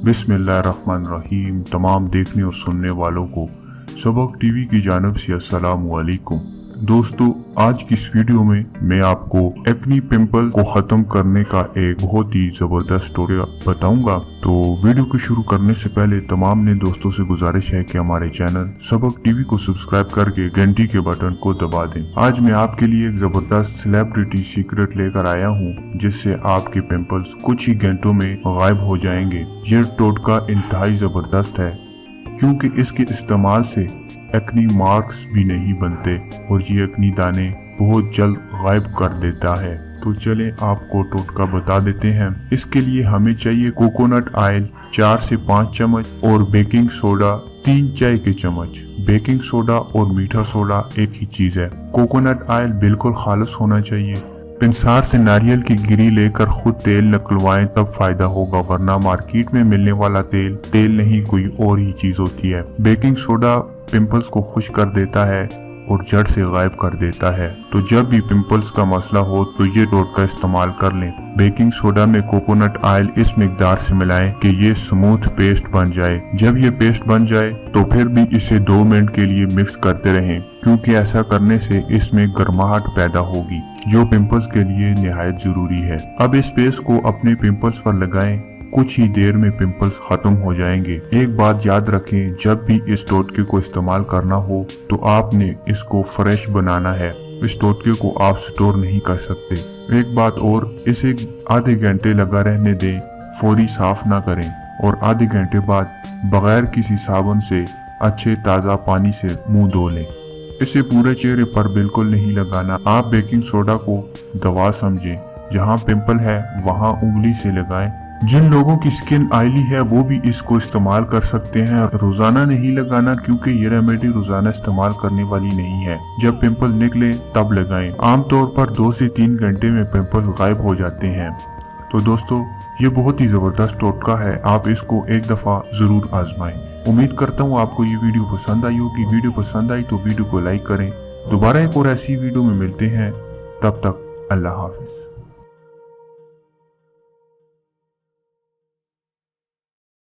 बिस्मिल्लाहिर्रहमानिर्रहीम। तमाम देखने और सुनने वालों को सबक टीवी की जानिब से अस्सलाम वालेकुम। दोस्तों, आज की इस वीडियो में मैं आपको एक्नी पिंपल को खत्म करने का एक बहुत ही जबरदस्त स्टोरी बताऊंगा। तो वीडियो को शुरू करने से पहले तमाम ने दोस्तों से गुजारिश है कि हमारे चैनल सबक टीवी को सब्सक्राइब करके घंटी के बटन को दबा दें। आज मैं आपके लिए एक जबरदस्त सेलिब्रिटी सीक्रेट लेकर आया हूँ, जिससे आपके पिंपल्स कुछ ही घंटों में गायब हो जाएंगे। यह टोटका इंतहाई जबरदस्त है, क्योंकि इसके इस्तेमाल से एक्नी मार्क्स भी नहीं बनते और ये एक्नी दाने बहुत जल्द गायब कर देता है। तो चलें आपको टोटका बता देते हैं। इसके लिए हमें चाहिए कोकोनट ऑयल 4 से 5 चम्मच और बेकिंग सोडा 3 चाय के चम्मच। बेकिंग सोडा और मीठा सोडा एक ही चीज है। कोकोनट ऑयल बिल्कुल खालिस होना चाहिए। पिंसार से नारियल की गिरी लेकर खुद तेल निकलवाएं, तब फायदा होगा, वरना मार्केट में मिलने वाला तेल नहीं कोई और ही चीज होती है। बेकिंग सोडा पिंपल्स को खुश कर देता है और जड़ से गायब कर देता है। तो जब भी पिंपल्स का मसला हो तो ये टोटका इस्तेमाल कर लें। बेकिंग सोडा में कोकोनट ऑयल इस मिकदार से मिलाएं कि ये स्मूथ पेस्ट बन जाए। जब ये पेस्ट बन जाए तो फिर भी इसे 2 मिनट के लिए मिक्स करते रहें, क्योंकि ऐसा करने से इसमें गर्माहट पैदा होगी, जो पिंपल्स के लिए निहायत जरूरी है। अब इस पेस्ट को अपने पिंपल्स पर लगाएं। कुछ ही देर में पिंपल्स खत्म हो जाएंगे। एक बात याद रखें, जब भी इस टोटके को इस्तेमाल करना हो तो आपने इसको फ्रेश बनाना है। इस टोटके को आप स्टोर नहीं कर सकते। एक बात और, इसे आधे घंटे लगा रहने दें, फौरी साफ ना करें और आधे घंटे बाद बगैर किसी साबुन से अच्छे ताज़ा पानी से मुंह धो लें। इसे पूरे चेहरे पर बिल्कुल नहीं लगाना। आप बेकिंग सोडा को दवा समझें, जहाँ पिंपल है वहाँ उंगली से लगाएं। जिन लोगों की स्किन ऑयली है वो भी इसको इस्तेमाल कर सकते हैं। रोजाना नहीं लगाना, क्योंकि ये रेमेडी रोजाना इस्तेमाल करने वाली नहीं है। जब पिंपल निकले तब लगाएं। आमतौर पर 2 से 3 घंटे में पिंपल गायब हो जाते हैं। तो दोस्तों, ये बहुत ही जबरदस्त टोटका है, आप इसको एक दफा जरूर आजमाएं। उम्मीद करता हूँ आपको ये वीडियो पसंद आई होगी। वीडियो पसंद आई तो वीडियो को लाइक करें। दोबारा एक और ऐसी वीडियो में मिलते हैं, तब तक अल्लाह हाफिज।